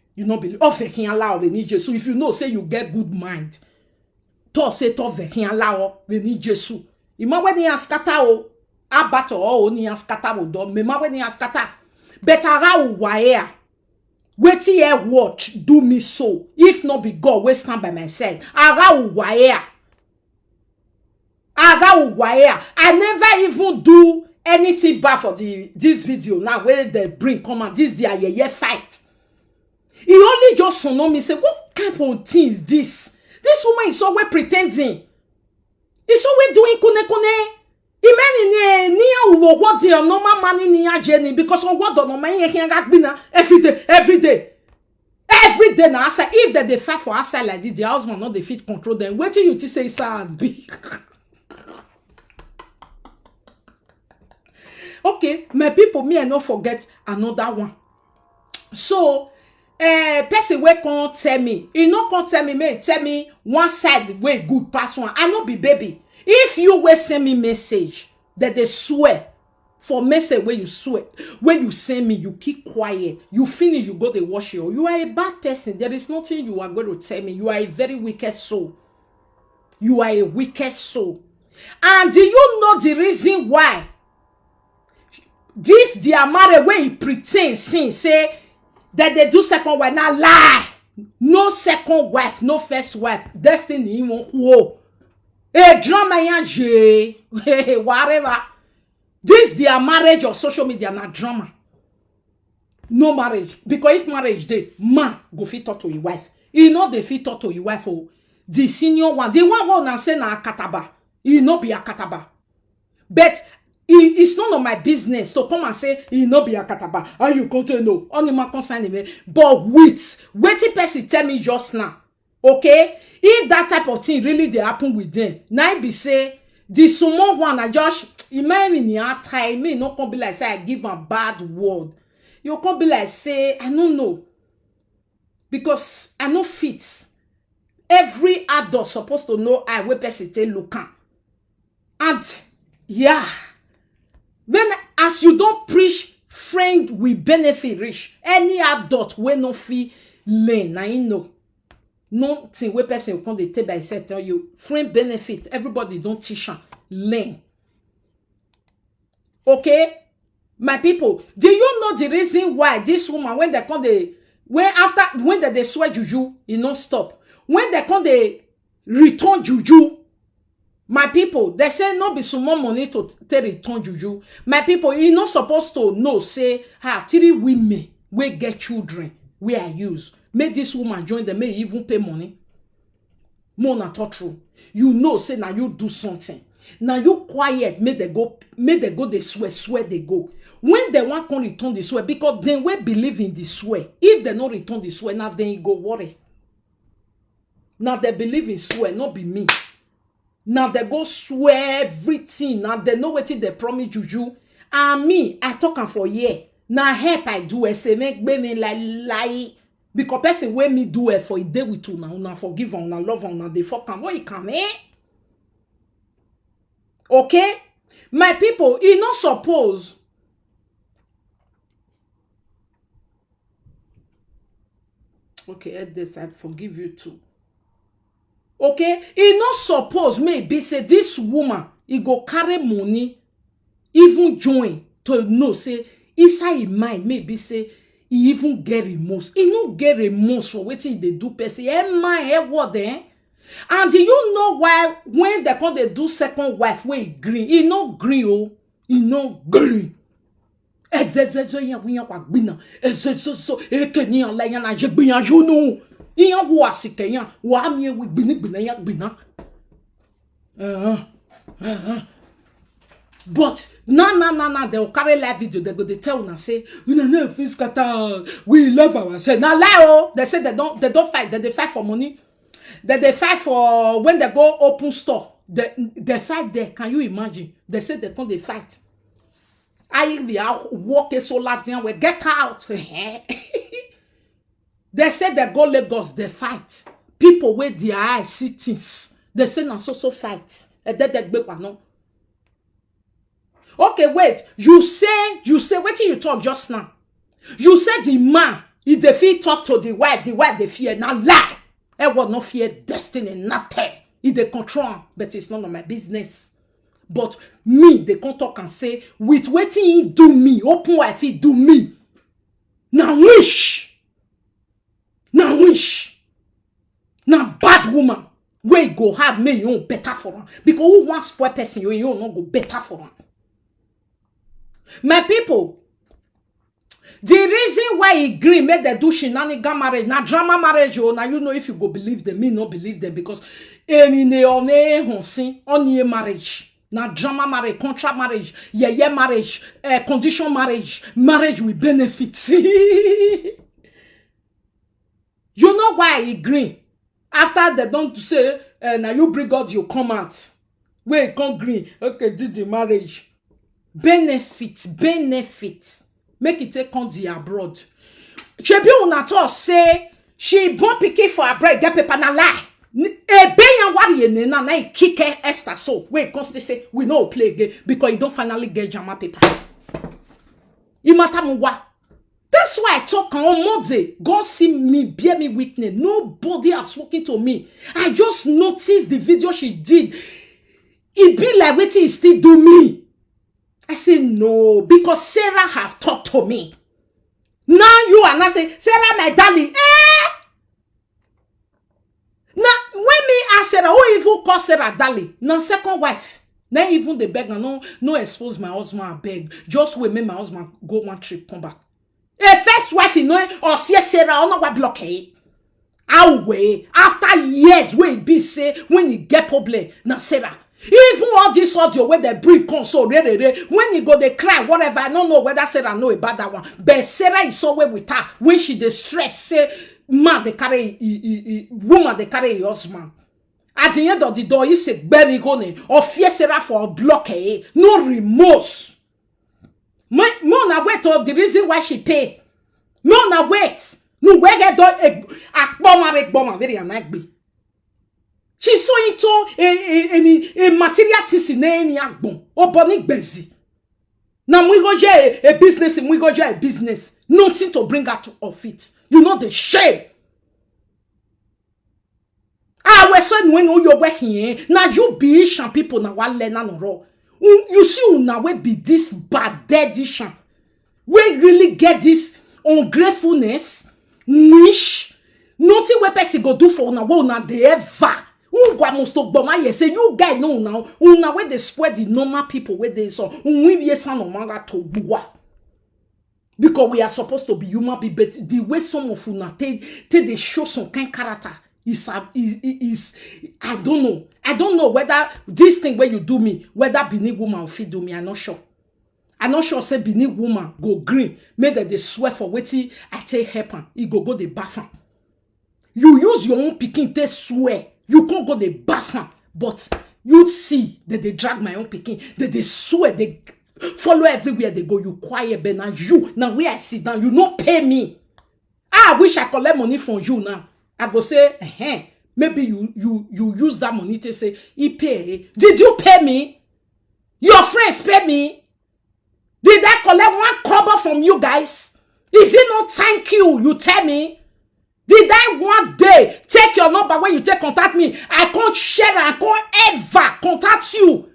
Oh, vekin allow we need Jesus. If you know, say you get good mind. To say to vekin allow we need Jesus. Ima when you scatter o, abato o ni scatter o do. Me ma when you scatter. Better how wire. Wetin here watch do me so. If not be God, we stand by myself. Aga wire. I never even do anything bad for this video now where they bring come and this their fight. He only just know me say, what type of thing is this? This woman is always pretending. It's always doing kune. Imagine niya what the normal money niya Jenny because on what the normal every day. Every day now, if they fight for outside like this, the husband not the fit control them. What do you say is big? Okay, my people, me I not forget another one. So, person wey can't tell me, he no can't tell me one side way good pass one. I no be baby. If you will send me message that they swear for message where you swear, when you send me, you keep quiet. You finish, you go to wash your. You are a bad person. There is nothing you are going to tell me. You are a very wicked soul. You are a wicked soul. And do you know the reason why? This their marriage where he pretend say that they do second wife. Now lie. No second wife, no first wife. Destiny even whoa. A drama yanje. Whatever. This their marriage or social media na drama. No marriage. Because if marriage dey, man go fit talk to his wife. He know they fit talk to his wife. Oh, the senior one. The one na say na akataba. He no be akataba. But it's none of my business to come and say he no be akataba. How you going to know? Only my concern me. But wetin person tell me just now. Okay? If that type of thing really dey happen with them, now be say the small one I just imagine ya try me no come be like say I give a bad word. You come be like say I don't know. Because I no fit. Every adult supposed to know I wey person take look am. And yeah. When as you don't preach friend will benefit rich. Any adult wey no fit learn, na you know. Nothing wey person will come dey take by himself tell you. Friend benefit, everybody don't teach am. Learn. Okay? My people, do you know the reason why this woman, when they come dey, when they swear juju, e no stop. When they come dey return juju, my people, they say no be small money to take return juju. My people, you not supposed to know, say, 3 women wey get children, wey I use. Make this woman join them, may even pay money. More na talk true. You know, say now you do something. Now you quiet, make they go, they swear they go. When they want to return the swear, because they will believe in the swear. If they not return the swear, now then you go worry. Now they believe in swear, not be me. Now they go swear everything. Now they know wetin they promise juju. And me, I talk am for year. Now help I do it, say make me like lie. Because person wey me do it for a day with you now, una forgive am, una love am, una dey fuck am. What you come Okay? My people, e not suppose. Okay, at this, I forgive you too. Okay? E not suppose maybe say this woman, e go carry money, even join to know, say, inside him mind, maybe say, he even get remorse. He no get remorse for wetin they do person. Hairworld, eh? And do you know why when they come they do second wife, where he green? He no green, oh. He no green. Ezezezo yan wiyan wa gbina. Ezezezo ekeni an la yan na je gbiyan junu. Iyan wo asike yan wa mi we gbina yan gbina. But na they will carry live video. They go they tell una say we no fit scatter. We love ourselves. Now lie oh. They say they don't fight. They fight for money. They fight for when they go open store. They fight there. Can you imagine? They say they come they fight. I be out walk a solar down. We get out. They say they go Lagos. They fight. People with their eyes see things. They say na so fight. And then they go no. Okay, wait. You say wetin you talk just now. You said the man, if they fit talk to the wife they fear. Now lie. I will not fear destiny, nothing. If they control, but it's none of my business. But me, they can't talk and say, with wetin he do me, open wife he do me. Now wish. Now bad woman. Where go have me, you better for her. Because who wants spoil person, you not go better for her. My people, the reason why he agree make they do shenanigan marriage, na drama marriage, oh, now you know if you go believe them, me not believe them because any marriage, na drama marriage, contract marriage, yeah marriage, condition marriage with benefits. You know why he agree? After they don't say, now you bring out your comment, where you can't agree, okay, do the marriage. Benefits. Make it take on the abroad. She be una talk say she born pikin for abroad get paper na lie. E be yan wari ene na kick Esther so. Wait, constantly say we no play again because you don't finally get jama paper. You matter what? That's why I talk on Monday. God see me, bear me witness. Nobody has spoken to me. I just noticed the video she did. It be like wetin he still do me. I say no, because Sarah have talked to me. Now you are not saying, Sarah, my darling, Now, when me ask Sarah, who even call Sarah darling? Now, second wife. Then even the beg, no expose my husband, I beg. Just wait, make my husband go one trip, come back. A first wife, you know, or see Sarah, or not what blockade. I'll wait. After years, when it be say, when you get problem, now Sarah. Even all this audio where they bring console, when you go they cry, whatever. I don't know whether Sarah know about that one. But Sarah is so well with her when she distress, say man they carry woman they carry your husband. At the end of the door, he say baby gone or fear Sarah for a blockade, no remorse. More na wait to the reason why she pay. More na wait. No where get do akboma very anagbe. She so into a material tisi na eni agbon oboni gbezi Now we go share a business and we go share a business. Nothing to bring out of it. You know the shame. We said when you're working, now you be Asian people now one learn no raw. You see now we be this bad dedication. We really get this ungratefulness, wish, nothing we person go do for now they ever. Who go must talk but my say you guys know now where they spread the normal people where they so we yes no manga to bua. Because we are supposed to be human beings, but the way some of you take they show some kind of character is I don't know. I don't know whether this thing where you do me, whether Benin woman will fit do me. I'm not sure. I'm not sure say Benin woman go green, made that they swear for Wetin I take happen. He go the bathroom. You use your own picking, they swear. You can't go the bathroom, but you see that they drag my own picking, that they swear, they follow everywhere they go. You quiet, but now you, now where I sit down, you not pay me. I wish I collect money from you now. I go say, maybe you use that money to say, he pay. Did you pay me? Your friends pay me? Did I collect one cover from you guys? Is it not thank you? You tell me. Did I one day take your number when you take contact me? I can't share, I can't ever contact you.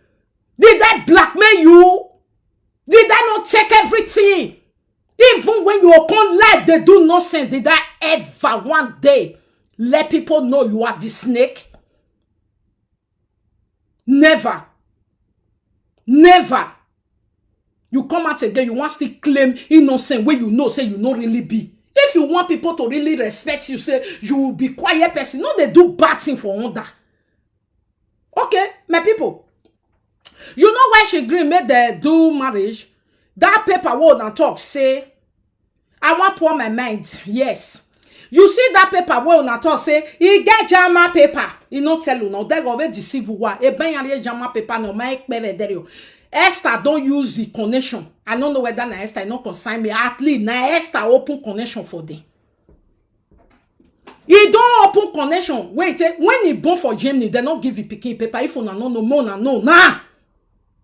Did I blackmail you? Did I not take everything? Even when you open live, they do nonsense. Did I ever one day let people know you are the snake? Never. Never. You come out again, you want to claim innocent when you know, say you don't really be. If you want people to really respect you, say you will be quiet person. No, they do bad thing for under. Okay, my people. You know why she agree made they do marriage? That paper word and talk say, I want pour my mind. Yes. You see that paper word and talk say, he get jama paper. He not tell you now. They go be deceive you. E ben yari jama paper no make peve there. Esther don't use the connection. I don't know whether na Esther not consign me. At least na Esther open connection for them. He don't open connection. Wait, when he born for Germany, they not give you picking paper. If you no more no nah.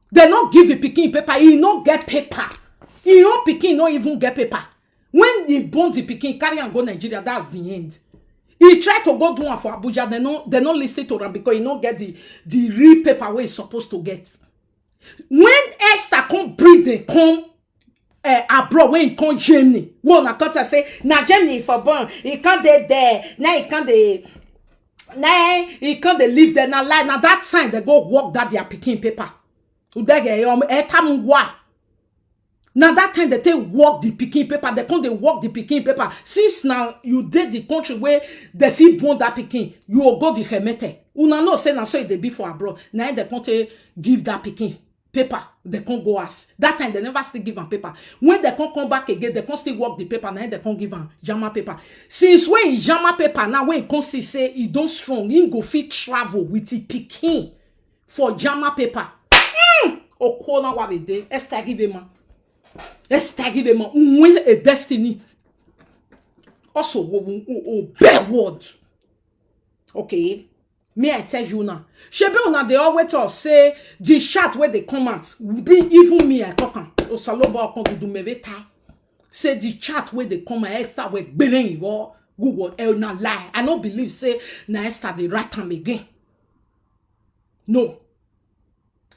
They not give you picking paper. He not get paper. He not picking, not even get paper. When he born the picking, carry and go Nigeria, that's the end. He tried to go do one for Abuja. They not listen to him because he not get the real paper where he's supposed to get. When Esther come bring the come abroad, when he come Germany, one I thought I say, na Germany for born, he can't there, now he can't live there, now lie. Now that time they go work that they are picking paper. Now that time they take work the picking paper, they come they work the picking paper. Since now you did the country where they feel born that picking, you will go the hermete. Una no say na so they be for abroad. Now they can't give that picking paper, they can't go ask. That time they never still give them paper. When they can't come back again, they can't still work the paper. Now they can't give them jama paper. Since when he jama paper, now when he can't see say he don't strong, he go fit travel with the picking for jama paper. O corner what they do. Esther give him a destiny. Also, bad word. Okay. Me, I tell you now. Shebe una they always talk say the chat where they come out. Be even me I talk am. O saloba okon do me veta. Say the chat where they come out. Esther we belen you Google na lie. I don't believe say na Esther the right time again. No.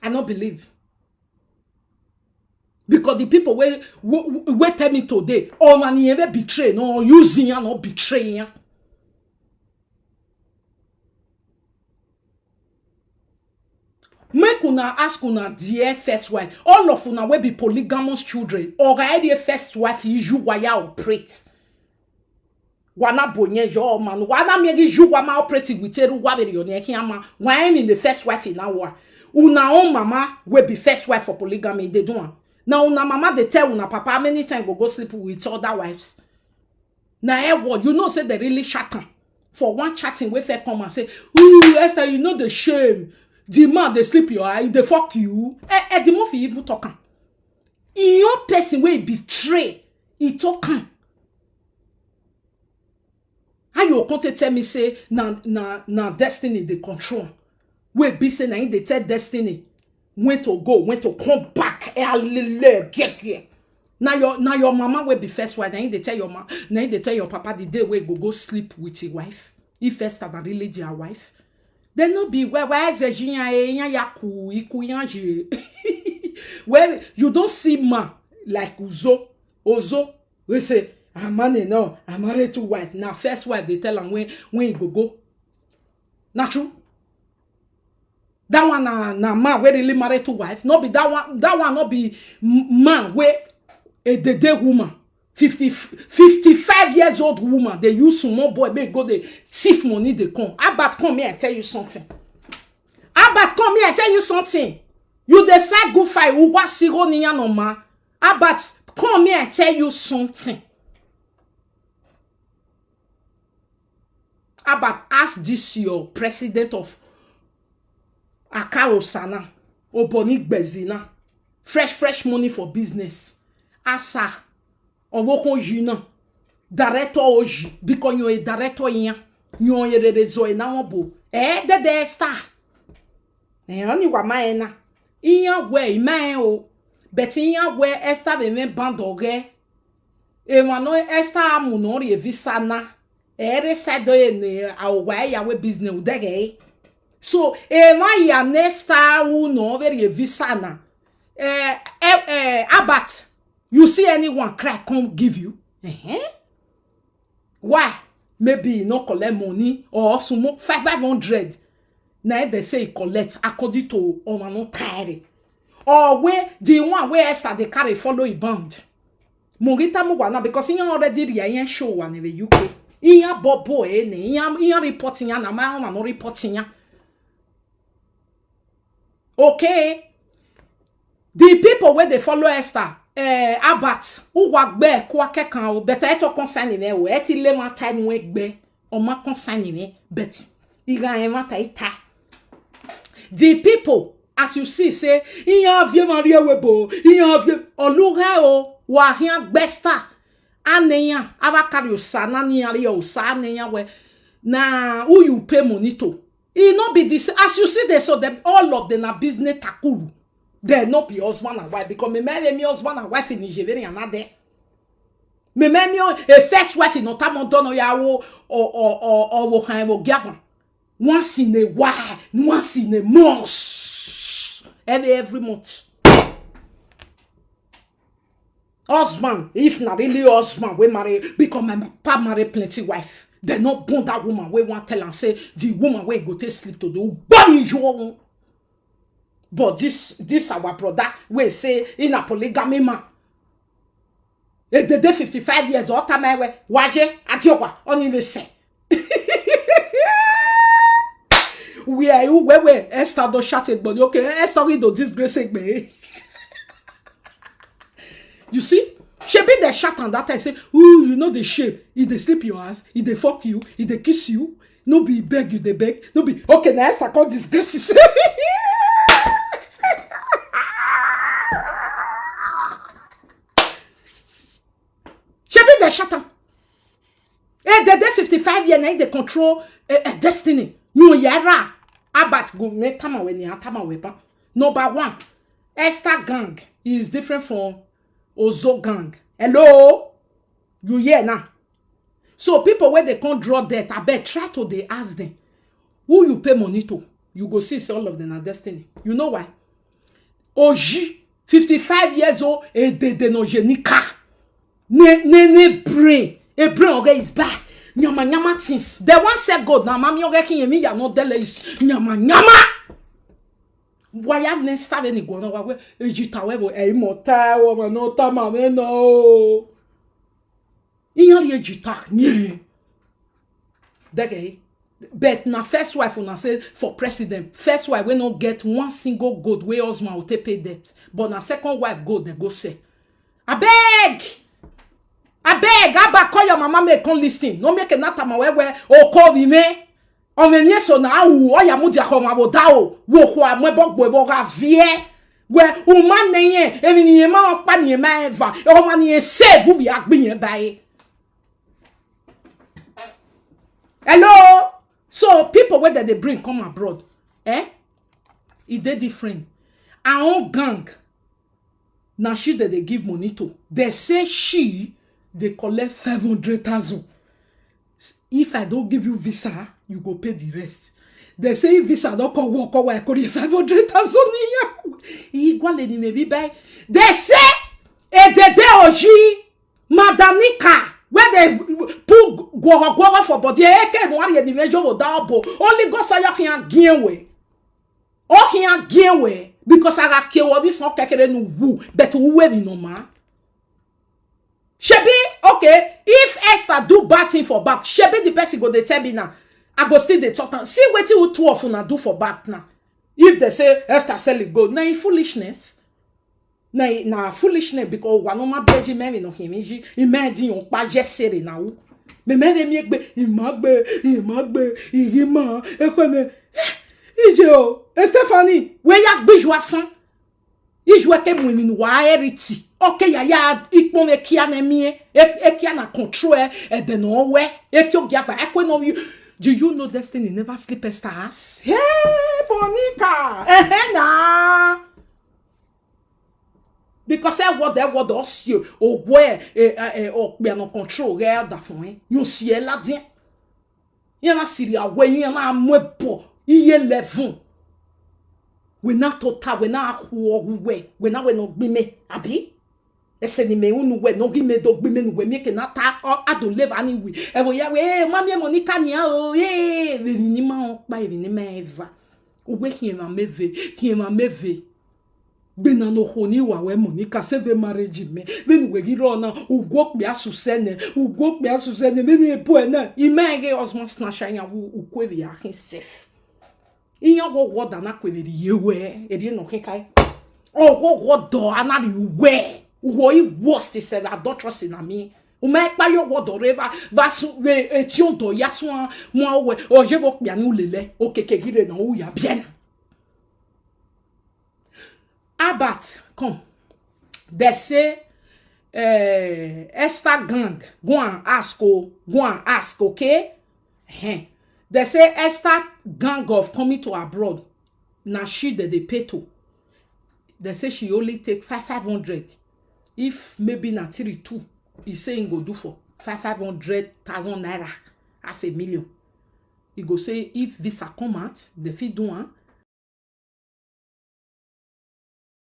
I don't believe. Because the people wait tell me today, oh man, you ever betray, no using ya, no betraying ya. Make una ask una dear first wife. All of una will be polygamous children. Or already first wife you waya operate. Wana bonye jo man. Wana megi ju wama operating with eru waberi yone kiyama. Why in the first wife in our una own mama will be first wife for polygamy. They do one. Now una mama they tell una papa many times go sleep with other wives. Now Hairworld, you know say they really shatter. For one chatting we fair come and say, ooh Esther, you know the shame. The man they sleep your eye, they fuck you. The more for even talking. In your person where betray, he talking. How you come to tell me say na destiny they control? We be say na in they tell destiny. went to come back. Now your mama will be first wife. Now they tell your mama, now they tell your papa the day where go sleep with his wife. If first are really their wife. They no be where is where you don't see man like Ozo. We say, I'm married no, I'm married to wife. Now first wife they tell him when he go. Not true. That one na man where really married to wife. No be that one not be man where a day woman. 55 years old woman, they use small boy, they go, they thief money, they come. Abat, come here and tell you something. Abat, come here and tell you something. You the fight good fight, who was zero niya no ma. Abat, come here and tell you something. Abat, ask this your president of Akaro Sana, Obonik Bezina. Fresh money for business. Asa. Owo jina director oji because you a director yan you ye rezo na won de star oni wa ma na iyan we ma o but iyan we Esther be me bandoge e wa no Esther amu no re visa na re side ne awa ya we business udege so e ma ya Esther u no re visa na abat. You see anyone cry come give you? Why? Maybe you no collect money or some 500. Now they say collect according to no tire. Or where the one where Esther they carry follow a band. Morita Mugwana because he already the show one in the UK. He a bobo he reporting ya na ma no reporting ya. Okay. The people where they follow Esther abat ou wagbe kwa kekan o better eto concern me o eti le ma time we gbe o ma concern me bet iga e mata ita the people as you see say iyan vie maria webo iyan vie oluha o wa hian gbesta aneyan avakari o sana ni ari o sa aneyan we na who you pay money to it not be this as you see they so them all of them are business takuru. They not be husband and wife because me husband and wife in Nigeria and not there. Me a first wife in notamment don ya or kind of gavin. Once in a while, once in a month, every month. Husband, if not really husband, we marry because my papa marry plenty wife. They not born that woman. We want tell and say the woman we go take sleep to do. Bunny you. But this our brother we say in a polygamy man. Et de 55 years old time we waje atiowa on the say. We are you where Esther do shut it but okay Esther we do disgrace me. You see? She be the shut on that time say, "Ooh, you know the shape. If they sleep your ass, if they fuck you, if they kiss you, no be beg you, they beg. No be okay, now Esther call disgraces." They shut up. Eh, they 55 years, they control destiny. No yara. Abat go me tama when you tama wepa. Number one, Esther gang is different from Ozo gang. Hello? You hear now? So people where they can't draw debt, I bet try to they ask them. Who you pay money to? You go see all of them are destiny. You know why? Oji, 55 years old, and they no jenika. Ne brain. A brain okay is bad. Nyama things. The one said God na mami okay kin yemi ya no dele is nyama. Why have ne start any go no wa ejita we bo e mota wo ma no ta ma me no. Iyan ejita ni. Dege. But na first wife una say for president. First wife we no get one single gold wey husband will take pay debt. But na second wife gold they go say. I beg, Abba, call your mama make come listen. No make a natama where o call me. On the near so now, or ya mudia home about dao, walk wa mwebok boga vie. Where woman name, even ye ma pan ye ma eva, or man ye save who be at being by. Hello? So people whether they bring come abroad, it they different. her own gang. Now she they give money to. They say they collect 500,000. If I don't give you visa, you go pay the rest. They say if visa don't come work, I could 500,000. They say Edede Oji Madanika where they put go for body. Only go say you can gain way. Oh here gain way. Because I got killed this not kekere no woo, but woo ni no ma. Shebi, okay, if Esther do bad thing for back, shebi the person go they tell me now. I go still they talk now. See what you two of una do for back now. If they say Esther sell it go, na foolishness. Na foolishness because one of my beji me no himiji, imagine on pa jesere na wo. Me miegbe, imagbe, ihima, ekweme. Ije Stephanie, we yak bijwa san. Ijwe ke mu ni wa eriti. Okay ya ikpon ekia na mie, ekia na control e de no we. Ekyo giava ekwe no you. Do you know Destiny never sleep stars? Hey, Monica. Na. Because I what us you or where or be no control real da fun. You see la dien. Yana Syria we yana mwepo. Iye levon. We not total, we not we not we no gbime, abi? Ese ni me unu we no gbime do gbime nu we make na ta I don't live anyway. E wo ya we mami Monica ni o we ni ma on pa ni ma eva. We ma meve. Bena no honi wa we Monica save marriage me. Benu we giro na ugwo pe asusene benu epo na. Image osmo snatcha ya wo ukwe ya kin safe. Iyan wo da na kwere yewe eri no kekai wo do anari we wo I worst is adulterous na me o me pa yo wo do reva va su ve etion do ya so mo we o je bo pia ni ulele o kekegire na o ya bien. Abat come. They say Esther gang go and ask okay. They say Esther gang of coming to abroad. Now she they pay to. They say she only take 500. If maybe na 32, he saying go do for 500,000 naira, half a million. He go say if this a come out, the fee do one,